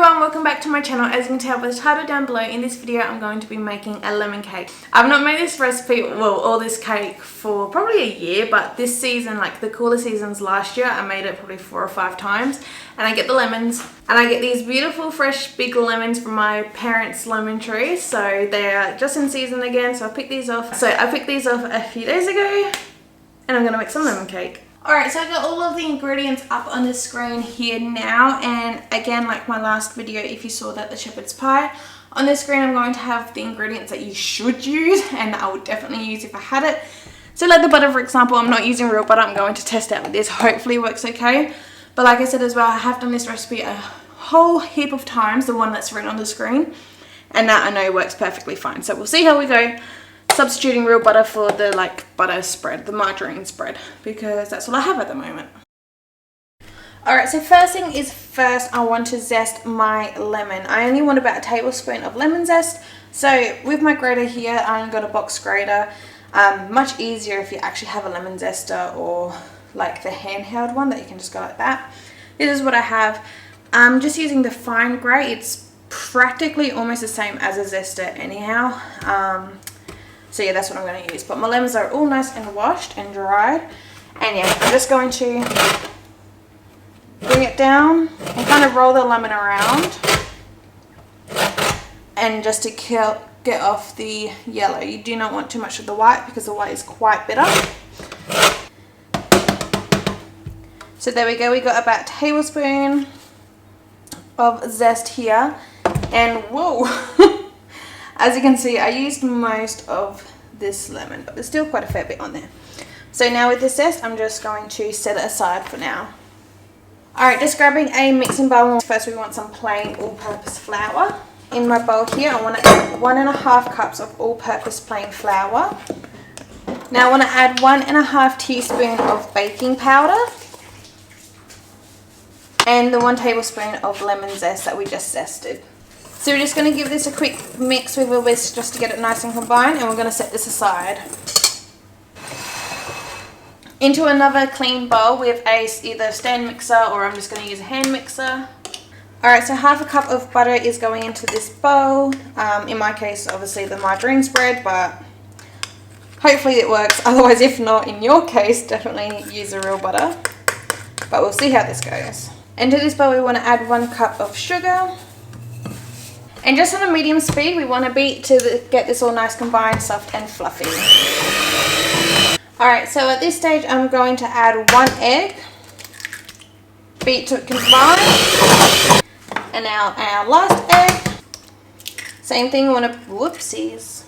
everyone, welcome back to my channel. As you can tell by the title down below, in this video I'm going to be making a lemon cake. I've not made this recipe, well, or this cake for probably a year, but this season, like the cooler seasons last year, I made it probably 4 or 5 times. And I get the lemons, and I get these beautiful fresh big lemons from my parents' lemon tree, so they are just in season again, so I picked these off. So I picked these off a few days ago, and I'm going to make some lemon cake. Alright, so I got all of the ingredients up on the screen here now, and again, like my last video, if you saw that, the shepherd's pie, on the screen I'm going to have the ingredients that you should use and that I would definitely use if I had it. So like the butter, for example, I'm not using real butter, I'm going to test out with this, hopefully it works okay. But like I said as well, I have done this recipe a whole heap of times, the one that's written on the screen, and that I know works perfectly fine. So we'll see how we go. Substituting real butter for the butter spread, the margarine spread, because that's all I have at the moment. Alright, so first thing is first, I want to zest my lemon. I only want about a tablespoon of lemon zest. So with my grater here, I've got a box grater. Much easier if you actually have a lemon zester or like the handheld one that you can just go like that. This is what I have. I'm just using the fine grate. It's practically almost the same as a zester anyhow. So yeah, that's what I'm going to use. But my lemons are all nice and washed and dried. And yeah, I'm just going to bring it down and kind of roll the lemon around. And just to get off the yellow. You do not want too much of the white because the white is quite bitter. So there we go. We got about a tablespoon of zest here. And whoa! As you can see, I used most of this lemon, but there's still quite a fair bit on there. So now with this zest, I'm just going to set it aside for now. Alright, just grabbing a mixing bowl. First we want some plain all-purpose flour. In my bowl here, I want to add 1.5 cups of all-purpose plain flour. Now I want to add 1.5 teaspoon of baking powder. And the 1 tablespoon of lemon zest that we just zested. So we're just going to give this a quick mix with a whisk just to get it nice and combined, and we're going to set this aside. Into another clean bowl with either stand mixer, or I'm just going to use a hand mixer. Alright, so 1/2 cup of butter is going into this bowl. In my case, obviously the margarine spread, but hopefully it works. Otherwise, if not, in your case, definitely use the real butter. But we'll see how this goes. Into this bowl we want to add 1 cup of sugar. And just on a medium speed, we want to beat to get this all nice combined, soft and fluffy. Alright, so at this stage I'm going to add 1 egg. Beat to combine. And now our last egg. Same thing, we want to, whoopsies.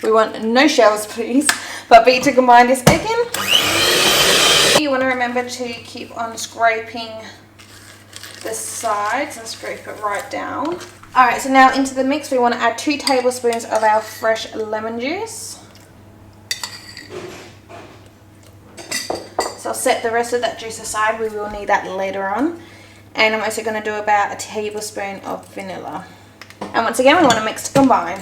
We want no shells please, but beat to combine this egg in. You want to remember to keep on scraping the sides and scrape it right down. Alright, so now into the mix we want to add 2 tablespoons of our fresh lemon juice. So I'll set the rest of that juice aside, we will need that later on. And I'm also going to do about a tablespoon of vanilla. And once again we want to mix to combine.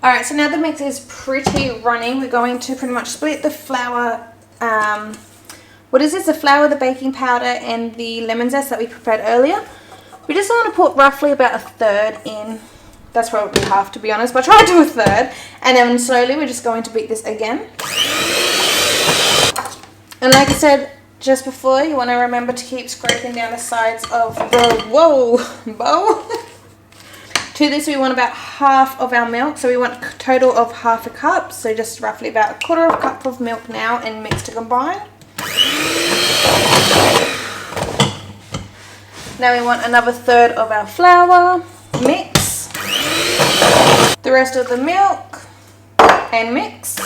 Alright, so now the mix is pretty running. We're going to pretty much split the flour. What is this? The flour, the baking powder, and the lemon zest that we prepared earlier. We just want to put roughly about 1/3 in. That's probably half, to be honest, but try to do 1/3. And then slowly we're just going to beat this again. And like I said just before, you want to remember to keep scraping down the sides of the bowl. To this we want about half of our milk. So we want a total of 1/2 cup. So just roughly about 1/4 cup of milk now, and mix to combine. Now we want another 1/3 of our flour, mix, the rest of the milk, and mix.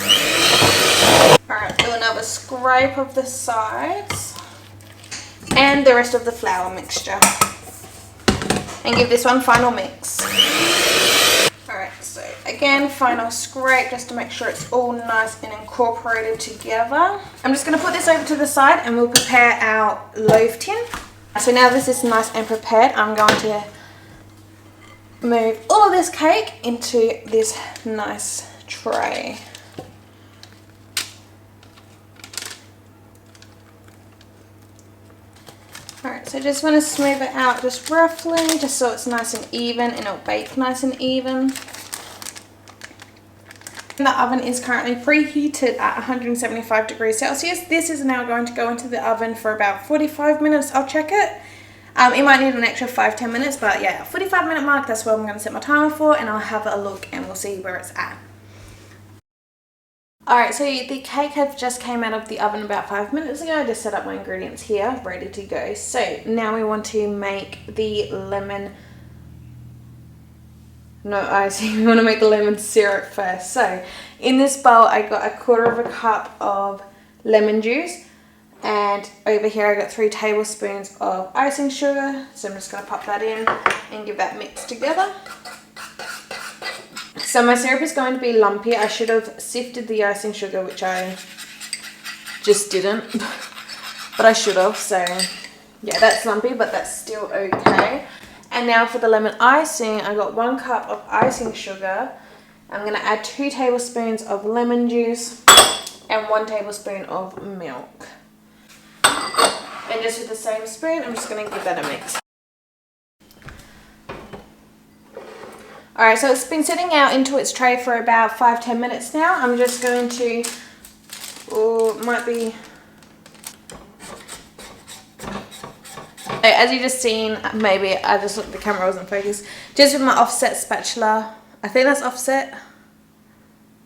Alright, do another scrape of the sides, and the rest of the flour mixture. And give this one final mix. Alright, so again, final scrape just to make sure it's all nice and incorporated together. I'm just going to put this over to the side and we'll prepare our loaf tin. So now this is nice and prepared, I'm going to move all of this cake into this nice tray. Alright, so just want to smooth it out just roughly, just so it's nice and even and it'll bake nice and even. And the oven is currently preheated at 175 degrees Celsius. This is now going to go into the oven for about 45 minutes. I'll check it. It might need an extra 5-10 minutes, but yeah, 45-minute mark, that's what I'm going to set my timer for, and I'll have a look and we'll see where it's at. Alright, so the cake have just came out of the oven about 5 minutes ago. I just set up my ingredients here, ready to go. So now we want to make the lemon, no icing, we want to make the lemon syrup first. So in this bowl I got 1/4 cup of lemon juice, and over here I got 3 tablespoons of icing sugar. So I'm just going to pop that in and give that mix together. So my syrup is going to be lumpy. I should have sifted the icing sugar, which I just didn't, but I should have. So yeah, that's lumpy, but that's still okay. And now for the lemon icing, I got 1 cup of icing sugar. I'm going to add 2 tablespoons of lemon juice and 1 tablespoon of milk. And just with the same spoon, I'm just going to give that a mix. Alright, so it's been sitting out into its tray for about 5-10 minutes now. I'm just going to, might be, as you just seen, maybe I just looked, the camera wasn't focused, just with my offset spatula. I think that's offset.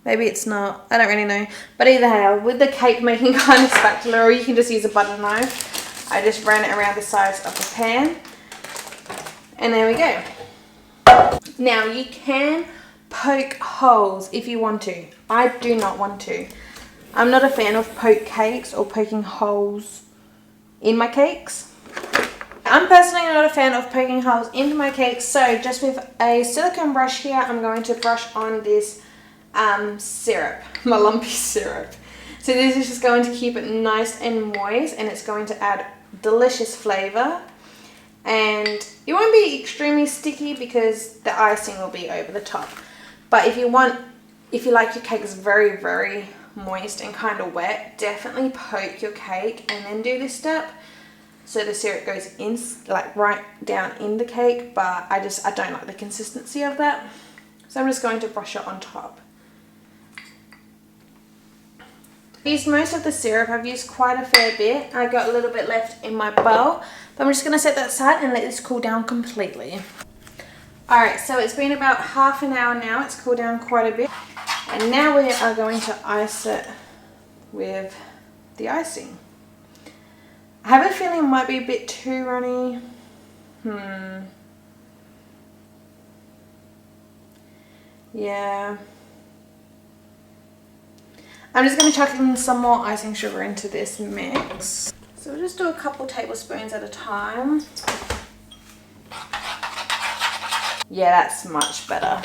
Maybe it's not, I don't really know. But either how, with the cake making kind of spatula, or you can just use a butter knife, I just ran it around the sides of the pan. And there we go. Now you can poke holes if you want to. I do not want to. I'm not a fan of poke cakes or poking holes in my cakes. I'm personally not a fan of poking holes into my cakes, so just with a silicone brush here, I'm going to brush on this syrup, my lumpy syrup. So this is just going to keep it nice and moist, and it's going to add delicious flavor. And it won't be extremely sticky because the icing will be over the top. But if you like your cakes very, very moist and kind of wet, definitely poke your cake and then do this step. So the syrup goes in, like right down in the cake, but I don't like the consistency of that. So I'm just going to brush it on top. I used most of the syrup. I've used quite a fair bit. I got a little bit left in my bowl, but I'm just going to set that aside and let this cool down completely. Alright, so it's been about half an hour now. It's cooled down quite a bit. And now we are going to ice it with the icing. I have a feeling it might be a bit too runny. Yeah. I'm just going to chuck in some more icing sugar into this mix. So we'll just do a couple tablespoons at a time. Yeah, that's much better.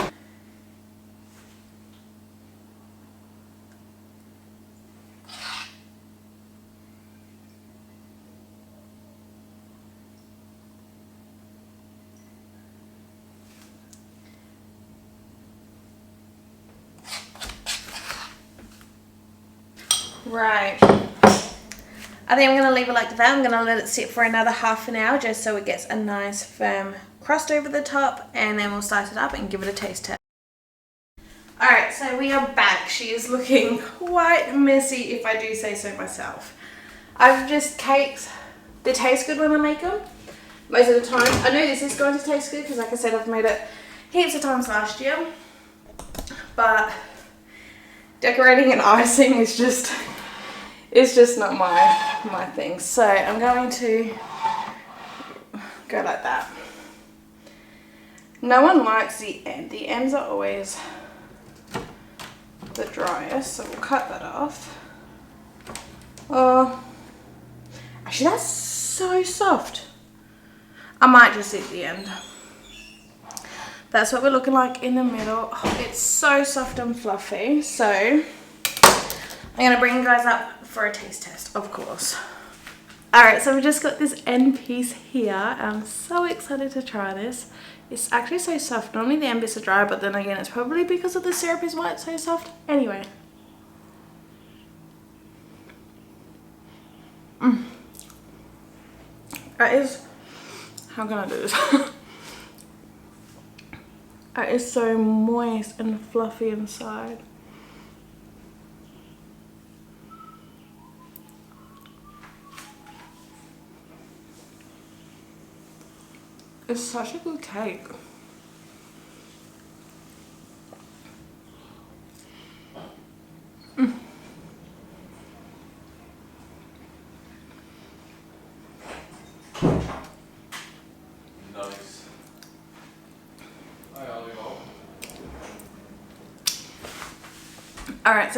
Right. I think I'm going to leave it like that. I'm going to let it sit for another half an hour just so it gets a nice firm crust over the top, and then we'll slice it up and give it a taste test. Alright, so we are back. She is looking quite messy, if I do say so myself. I've just cakes, they taste good when I make them most of the time. I know this is going to taste good because, like I said, I've made it heaps of times last year, but decorating and icing is just, it's just not my thing. So I'm going to go like that. No one likes the end. The ends are always the driest, so we'll cut that off. Oh, actually that's so soft. I might just eat the end. That's what we're looking like in the middle. Oh, it's so soft and fluffy. So I'm gonna bring you guys up for a taste test, of course. Alright, so we just got this end piece here. I'm so excited to try this. It's actually so soft. Normally the end bits are dry, but then again, it's probably because of the syrup is why it's so soft. Anyway. That is, how can I do this? It is so moist and fluffy inside. It's such a good cake. Nice. Alright,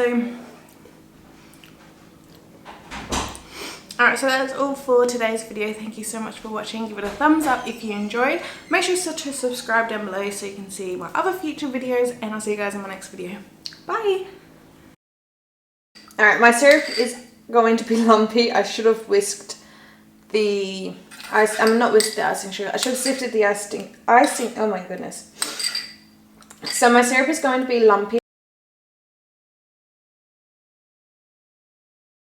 so that's all for today's video. Thank you so much for watching. Give it a thumbs up if you enjoyed. Make sure to subscribe down below so you can see my other future videos, and I'll see you guys in my next video. Bye! Alright, my syrup is going to be lumpy. I should have whisked the ice. Not whisked the icing sugar. I should have sifted the icing. Oh my goodness. So my syrup is going to be lumpy.